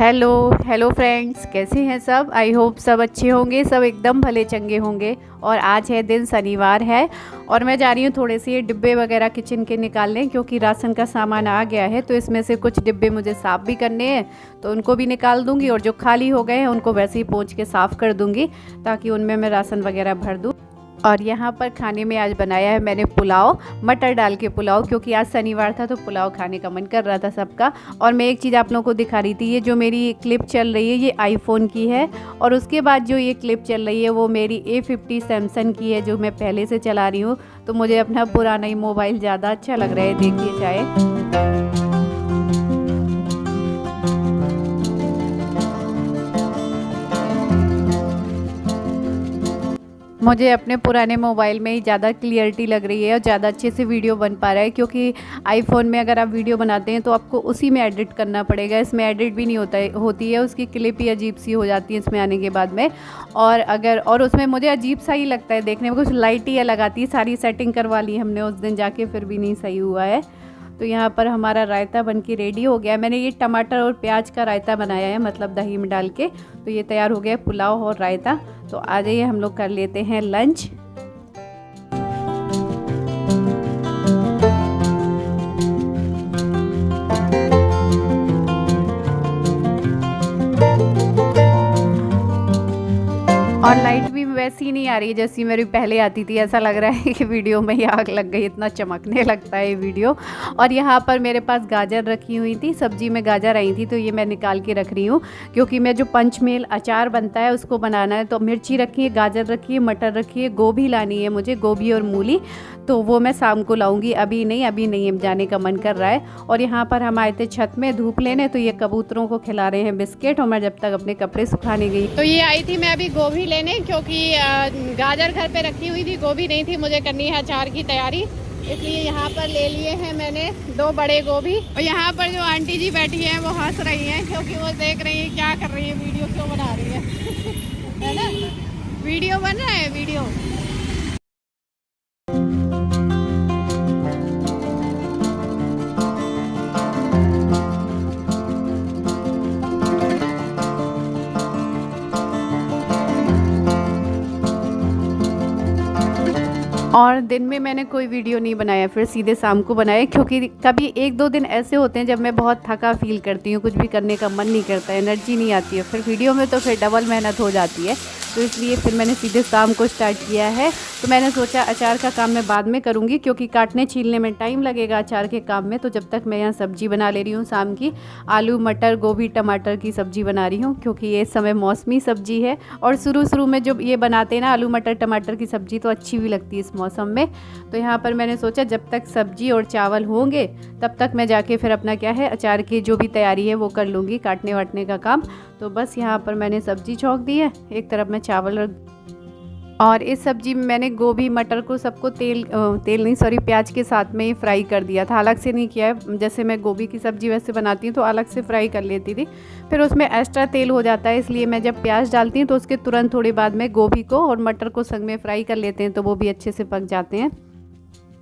Hello hello friends, कैसे हैं सब। आई होप सब अच्छे होंगे, सब एकदम भले चंगे होंगे। और आज है दिन शनिवार है और मैं जा रही हूँ थोड़े से डिब्बे वगैरह किचन के निकालने, क्योंकि राशन का सामान आ गया है। तो इसमें से कुछ डिब्बे मुझे साफ़ भी करने हैं, तो उनको भी निकाल दूँगी और जो खाली हो गए हैं उनको वैसे ही पोंछ के साफ़ कर दूँगी, ताकि उनमें मैं राशन वगैरह भर दूँ। और यहाँ पर खाने में आज बनाया है मैंने पुलाव, मटर डाल के पुलाव, क्योंकि आज शनिवार था तो पुलाव खाने का मन कर रहा था सबका। और मैं एक चीज़ आप लोगों को दिखा रही थी, ये जो मेरी क्लिप चल रही है ये आईफोन की है, और उसके बाद जो ये क्लिप चल रही है वो मेरी A50 सैमसंग की है, जो मैं पहले से चला रही हूँ। तो मुझे अपना पुराना ही मोबाइल ज़्यादा अच्छा लग रहा है, देखिए चाहे। मुझे अपने पुराने मोबाइल में ही ज़्यादा क्लियरिटी लग रही है और ज़्यादा अच्छे से वीडियो बन पा रहा है, क्योंकि आईफोन में अगर आप वीडियो बनाते हैं तो आपको उसी में एडिट करना पड़ेगा। इसमें एडिट भी नहीं होती है, उसकी क्लिप ही अजीब सी हो जाती है इसमें आने के बाद में। और उसमें मुझे अजीब सा ही लगता है देखने में, कुछ लाइट ही अलग आती है। सारी सेटिंग करवा ली हमने उस दिन जाके, फिर भी नहीं सही हुआ है। तो यहाँ पर हमारा रायता बनके रेडी हो गया। मैंने ये टमाटर और प्याज का रायता बनाया है, मतलब दही में डाल के। तो ये तैयार हो गया पुलाव और रायता। तो आ जाइए हम लोग कर लेते हैं लंच। और लाइट भी वैसी ही नहीं आ रही है जैसी मेरी पहले आती थी। ऐसा लग रहा है कि वीडियो में ही आग लग गई, इतना चमकने लगता है ये वीडियो। और यहाँ पर मेरे पास गाजर रखी हुई थी, सब्जी में गाजर आई थी, तो ये मैं निकाल के रख रही हूँ, क्योंकि मैं जो पंचमेल अचार बनता है उसको बनाना है। तो मिर्ची रखी है, गाजर रखी है, मटर रखी है, गोभी लानी है मुझे, गोभी और मूली। तो वो मैं शाम को लाऊंगी, अभी नहीं जाने का मन कर रहा है। और यहाँ पर हम आए थे छत में धूप लेने, तो ये कबूतरों को खिला रहे हैं बिस्किट, और मैं जब तक अपने कपड़े सुखाने गई। तो ये आई थी मैं अभी गोभी लेने, क्योंकि गाजर घर पे रखी हुई थी, गोभी नहीं थी, मुझे करनी है अचार की तैयारी, इसलिए यहाँ पर ले लिए हैं मैंने 2 बड़े गोभी। और यहाँ पर जो आंटी जी बैठी हैं वो हंस रही हैं, क्योंकि वो देख रही है क्या कर रही है, वीडियो क्यों बना रही है है ना, वीडियो बन रहा है वीडियो। और दिन में मैंने कोई वीडियो नहीं बनाया, फिर सीधे शाम को बनाया, क्योंकि कभी 1-2 दिन ऐसे होते हैं जब मैं बहुत थका फील करती हूँ, कुछ भी करने का मन नहीं करता, एनर्जी नहीं आती है। फिर वीडियो में तो फिर डबल मेहनत हो जाती है, तो इसलिए फिर मैंने सीधे शाम को स्टार्ट किया है। तो मैंने सोचा अचार का काम मैं बाद में करूँगी, क्योंकि काटने छीलने में टाइम लगेगा अचार के काम में। तो जब तक मैं यहाँ सब्ज़ी बना ले रही हूँ शाम की, आलू मटर गोभी टमाटर की सब्ज़ी बना रही हूँ, क्योंकि ये समय मौसमी सब्ज़ी है। और शुरू में जब ये बनाते हैं ना आलू मटर टमाटर की सब्ज़ी, तो अच्छी भी लगती है इस मौसम में। तो यहाँ पर मैंने सोचा जब तक सब्ज़ी और चावल होंगे तब तक मैं जाके फिर अपना क्या है अचार की जो भी तैयारी है वो कर लूँगी, काटने वाटने का काम। तो बस यहाँ पर मैंने सब्ज़ी छौंक दी है, एक तरफ मैं चावल रख। और इस सब्ज़ी में मैंने गोभी मटर को सबको प्याज के साथ में ही फ्राई कर दिया था, अलग से नहीं किया है। जैसे मैं गोभी की सब्ज़ी वैसे बनाती हूँ तो अलग से फ्राई कर लेती थी, फिर उसमें एक्स्ट्रा तेल हो जाता है, इसलिए मैं जब प्याज डालती हूँ तो उसके तुरंत थोड़ी बाद में गोभी को और मटर को संग में फ्राई कर लेते हैं, तो वो भी अच्छे से पक जाते हैं।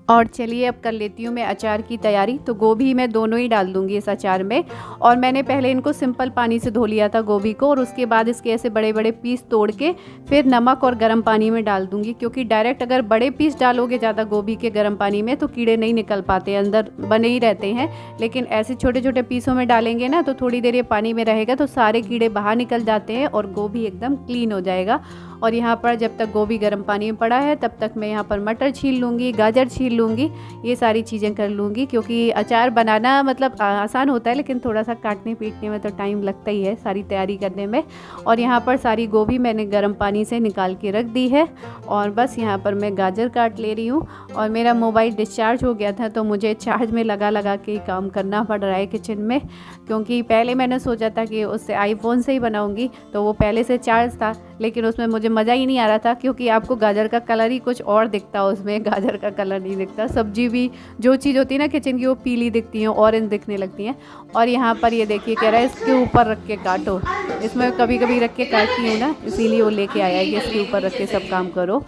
और चलिए अब कर लेती हूँ मैं अचार की तैयारी। तो गोभी मैं दोनों ही डाल दूँगी इस अचार में। और मैंने पहले इनको सिंपल पानी से धो लिया था गोभी को, और उसके बाद इसके ऐसे बड़े बड़े पीस तोड़ के फिर नमक और गर्म पानी में डाल दूँगी, क्योंकि डायरेक्ट अगर बड़े पीस डालोगे ज़्यादा गोभी के गर्म पानी में तो कीड़े नहीं निकल पाते, अंदर बने ही रहते हैं। लेकिन ऐसे छोटे छोटे पीसों में डालेंगे ना, तो थोड़ी देर ये पानी में रहेगा तो सारे कीड़े बाहर निकल जाते हैं और गोभी एकदम क्लीन हो जाएगा। और यहाँ पर जब तक गोभी गर्म पानी में पड़ा है तब तक मैं यहाँ पर मटर छील लूँगी, गाजर छील लूँगी, ये सारी चीज़ें कर लूँगी, क्योंकि अचार बनाना मतलब आसान होता है, लेकिन थोड़ा सा काटने पीटने में तो टाइम लगता ही है सारी तैयारी करने में। और यहाँ पर सारी गोभी मैंने गर्म पानी से निकाल के रख दी है, और बस यहाँ पर मैं गाजर काट ले रही हूँ। और मेरा मोबाइल डिस्चार्ज हो गया था, तो मुझे चार्ज में लगा के काम करना पड़ रहा है किचन में, क्योंकि पहले मैंने सोचा था कि उससे आईफोन से ही बनाऊँगी, तो वो पहले से चार्ज था, लेकिन उसमें मुझे मज़ा ही नहीं आ रहा था, क्योंकि आपको गाजर का कलर ही कुछ और दिखता है उसमें, गाजर का कलर नहीं दिखता। सब्जी भी जो चीज़ होती है ना किचन की, वो पीली दिखती है, ऑरेंज दिखने लगती हैं। और यहाँ पर ये देखिए कह रहा है इसके ऊपर रख के काटो, इसमें कभी कभी रख के काटती हूँ ना, इसीलिए वो लेके आया है कि इसके ऊपर रख के सब काम करो।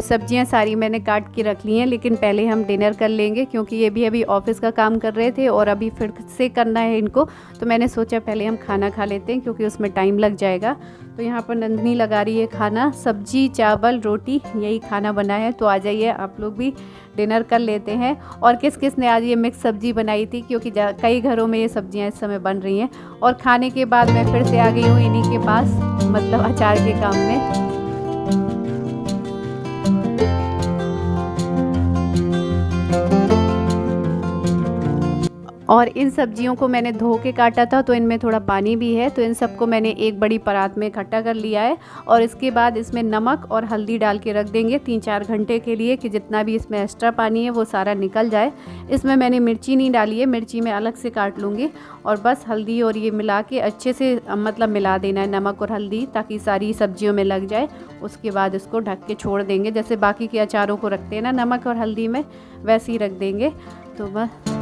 सब्जियां सारी मैंने काट के रख ली हैं, लेकिन पहले हम डिनर कर लेंगे क्योंकि ये भी अभी ऑफिस का काम कर रहे थे और अभी फिर से करना है इनको। तो मैंने सोचा पहले हम खाना खा लेते हैं क्योंकि उसमें टाइम लग जाएगा। तो यहाँ पर नंदिनी लगा रही है खाना, सब्जी चावल रोटी यही खाना बना है। तो आ जाइए आप लोग भी डिनर कर लेते हैं। और किस किस ने आज ये मिक्स सब्जी बनाई थी, क्योंकि कई घरों में ये सब्जियां इस समय बन रही हैं। और खाने के बाद मैं फिर से आ गई हूँ इन्हीं के पास, मतलब अचार के काम में। और इन सब्जियों को मैंने धो के काटा था तो इनमें थोड़ा पानी भी है, तो इन सबको मैंने एक बड़ी परात में इकट्ठा कर लिया है। और इसके बाद इसमें नमक और हल्दी डाल के रख देंगे 3-4 घंटे के लिए, कि जितना भी इसमें एक्स्ट्रा पानी है वो सारा निकल जाए। इसमें मैंने मिर्ची नहीं डाली है, मिर्ची मैं अलग से काट लूँगी। और बस हल्दी और ये मिला के अच्छे से मतलब मिला देना है, नमक और हल्दी, ताकि सारी सब्जियों में लग जाए। उसके बाद इसको ढक के छोड़ देंगे, जैसे बाकी के अचारों को रखते हैं ना नमक और हल्दी में, वैसे ही रख देंगे। तो बस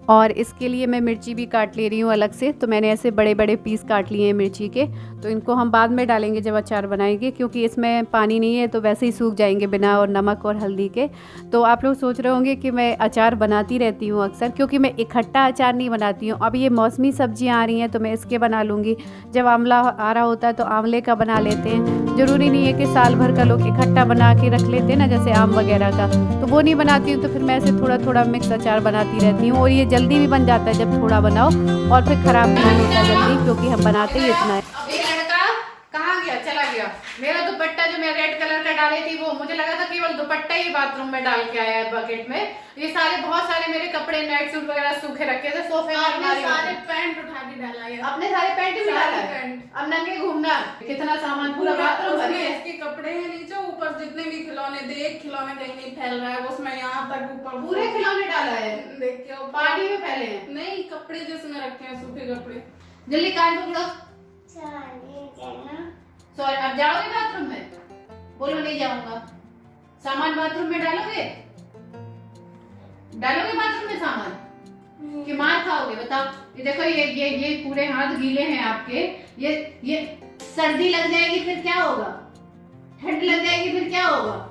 और इसके लिए मैं मिर्ची भी काट ले रही हूँ अलग से। तो मैंने ऐसे बड़े बड़े पीस काट लिए हैं मिर्ची के, तो इनको हम बाद में डालेंगे जब अचार बनाएंगे, क्योंकि इसमें पानी नहीं है तो वैसे ही सूख जाएंगे बिना और नमक और हल्दी के। तो आप लोग सोच रहे होंगे कि मैं अचार बनाती रहती हूँ अक्सर, क्योंकि मैं इकट्ठा अचार नहीं बनाती हूँ। अब ये मौसमी सब्जियाँ आ रही हैं तो मैं इसके बना लूँगी, जब आंवला आ रहा होता है तो आंवले का बना लेते हैं। ज़रूरी नहीं है कि साल भर का लोग इकट्ठा बना के रख लेते हैं ना, जैसे आम वगैरह का, तो वो नहीं बनाती हूँ। तो फिर मैं ऐसे थोड़ा थोड़ा मिक्स अचार बनाती रहती हूँ। और ये जल्दी भी बन जाता है जब थोड़ा बनाओ, और फिर ख़राब भी नहीं होता जल्दी, क्योंकि हम बनाते ही इतना है। कहाँ गया, चला गया। मेरा दुपट्टा जो मैं रेड कलर का डाली थी, वो मुझे लगा था केवल दुपट्टा ही बाथरूम में डाल के आया है बकेट में। ये सारे बहुत सारे मेरे कपड़े नाइट सूट वगैरह सूखे रखे थे सोफे में, सारे पैंट उठा के डाला है, अपने सारे पैंट भी डाला है। अब नंगे घूमना, कितना सामान पूरा बाथरूम भर गया। इसके कपड़े हैं नीचे, ऊपर जितने भी खिलौने, देख खिलौने कहीं नहीं फैल रहा है, उसमें यहाँ तक ऊपर पूरे खिलौने डाला है। देखिए पानी में फैले हैं, नहीं कपड़े जिसमें रखे हैं सूखे कपड़े। जल्दी कान पकड़ो। सॉरी, अब जाओगे बाथरूम में? बोलो नहीं जाऊंगा। सामान बाथरूम में डालोगे? डालोगे बाथरूम में सामान कि मार खाओगे? बताओ। ये देखो, ये पूरे हाथ गीले हैं आपके। ये सर्दी लग जाएगी फिर क्या होगा? ठंड लग जाएगी फिर क्या होगा?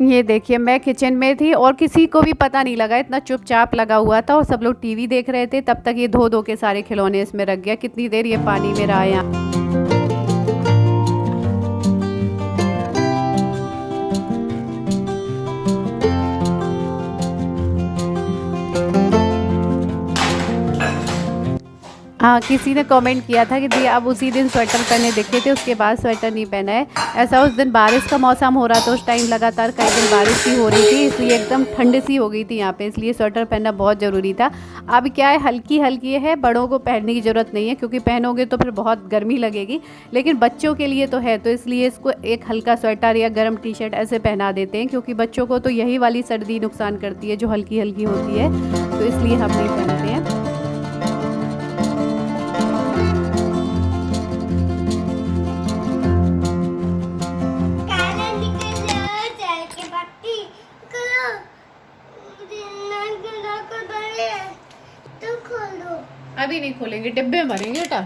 ये देखिए, मैं किचन में थी और किसी को भी पता नहीं लगा, इतना चुपचाप लगा हुआ था और सब लोग टीवी देख रहे थे। तब तक ये धो धो के सारे खिलौने इसमें रख गया। कितनी देर ये पानी में रहा यहाँ। हाँ, किसी ने कमेंट किया था कि दी अब उसी दिन स्वेटर पहने दिखे थे, उसके बाद स्वेटर नहीं पहना है। ऐसा उस दिन बारिश का मौसम हो रहा था, उस टाइम लगातार कई दिन बारिश ही हो रही थी, इसलिए एकदम ठंड सी हो गई थी यहाँ पे, इसलिए स्वेटर पहनना बहुत ज़रूरी था। अब क्या है, हल्की हल्की है, बड़ों को पहनने की ज़रूरत नहीं है, क्योंकि पहनोगे तो फिर बहुत गर्मी लगेगी। लेकिन बच्चों के लिए तो है, तो इसलिए इसको एक हल्का स्वेटर या गर्म टी शर्ट ऐसे पहना देते हैं, क्योंकि बच्चों को तो यही वाली सर्दी नुकसान करती है जो हल्की हल्की होती है, तो इसलिए हम नहीं पहनते हैं। अभी नहीं खोलेंगे, डिब्बे में भरेंगे बेटा।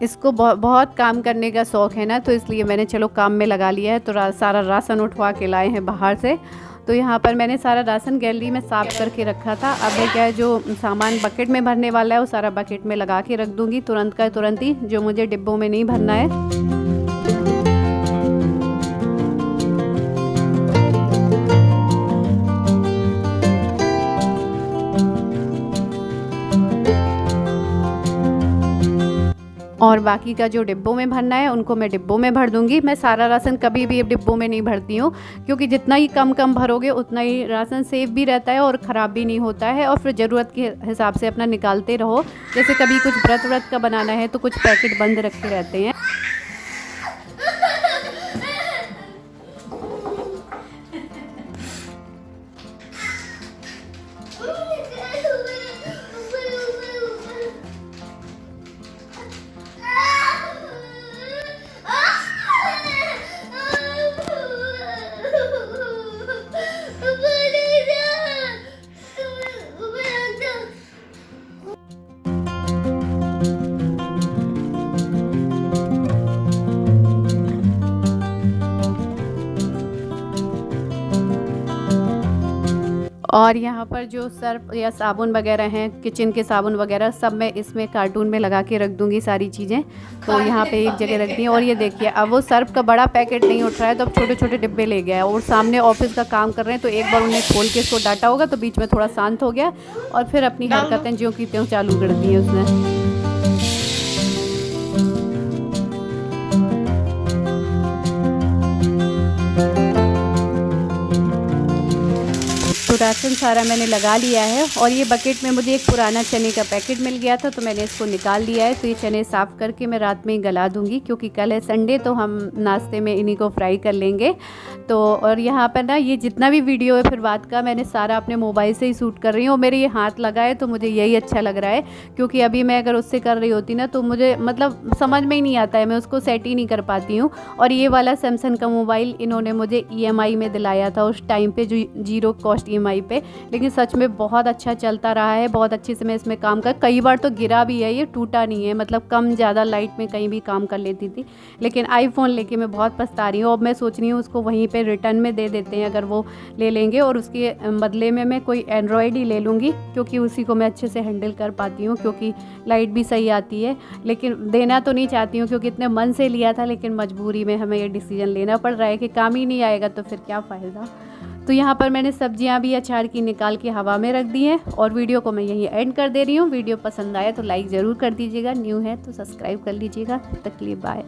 इसको बहुत काम करने का शौक़ है ना, तो इसलिए मैंने चलो काम में लगा लिया है। तो सारा राशन उठवा के लाए हैं बाहर से। तो यहाँ पर मैंने सारा राशन गैलरी में साफ़ करके रखा था। अब मैं क्या है, जो सामान बकेट में भरने वाला है वो सारा बकेट में लगा के रख दूँगी तुरंत का तुरंत ही, जो मुझे डिब्बों में नहीं भरना है। और बाकी का जो डिब्बों में भरना है उनको मैं डिब्बों में भर दूंगी। मैं सारा राशन कभी भी डिब्बों में नहीं भरती हूँ, क्योंकि जितना ही कम भरोगे उतना ही राशन सेफ भी रहता है और ख़राब भी नहीं होता है। और फिर ज़रूरत के हिसाब से अपना निकालते रहो। जैसे कभी कुछ व्रत का बनाना है तो कुछ पैकेट बंद रखे रहते हैं। और यहाँ पर जो सर्फ या साबुन वगैरह हैं, किचन के साबुन वगैरह, सब मैं इसमें कार्टून में लगा के रख दूँगी सारी चीज़ें। तो यहाँ पे एक जगह रख दी है। और ये देखिए, अब वो सर्फ का बड़ा पैकेट नहीं उठ रहा है, तो अब छोटे छोटे डिब्बे ले गया है। और सामने ऑफिस का काम कर रहे हैं, तो एक बार उन्हें खोल के इसको डांटा होगा, तो बीच में थोड़ा शांत हो गया और फिर अपनी हरकतें ज्यों की त्यों चालू कर दी है उसने। तो राशन सारा मैंने लगा लिया है। और ये बकेट में मुझे एक पुराना चने का पैकेट मिल गया था, तो मैंने इसको निकाल लिया है। तो ये चने साफ़ करके मैं रात में ही गला दूंगी, क्योंकि कल है संडे, तो हम नाश्ते में इन्हीं को फ्राई कर लेंगे। तो और यहाँ पर ना ये जितना भी वीडियो है फिर बात का, मैंने सारा अपने मोबाइल से ही शूट कर रही हूँ। और मेरे ये हाथ लगा है तो मुझे यही अच्छा लग रहा है, क्योंकि अभी मैं अगर उससे कर रही होती ना तो मुझे मतलब समझ में ही नहीं आता है, मैं उसको सेट ही नहीं कर पाती हूँ। और ये वाला सैमसंग का मोबाइल इन्होंने मुझे EMI में दिलाया था उस टाइम पे, जो 0 कॉस्ट EMI पे। लेकिन सच में बहुत अच्छा चलता रहा है, बहुत अच्छे से मैं इसमें काम कर, कई बार तो गिरा भी है, ये टूटा नहीं है, मतलब कम ज़्यादा लाइट में कहीं भी काम कर लेती थी। लेकिन आईफोन लेके मैं बहुत पछता रही हूँ। अब मैं सोच रही हूँ उसको वहीं पे रिटर्न में दे देते हैं, अगर वो ले लेंगे, और उसके बदले में मैं कोई एंड्रॉयड ही ले लूँगी, क्योंकि उसी को मैं अच्छे से हैंडल कर पाती हूँ, क्योंकि लाइट भी सही आती है। लेकिन देना तो नहीं चाहती हूँ, क्योंकि इतने मन से लिया था, लेकिन मजबूरी में हमें ये डिसीजन लेना पड़ रहा है कि काम ही नहीं आएगा तो फिर क्या फ़ायदा। तो यहाँ पर मैंने सब्जियाँ भी अचार की निकाल के हवा में रख दी हैं। और वीडियो को मैं यहीं एंड कर दे रही हूँ। वीडियो पसंद आया तो लाइक ज़रूर कर दीजिएगा, न्यू है तो सब्सक्राइब कर लीजिएगा। तब तक के लिए बाय।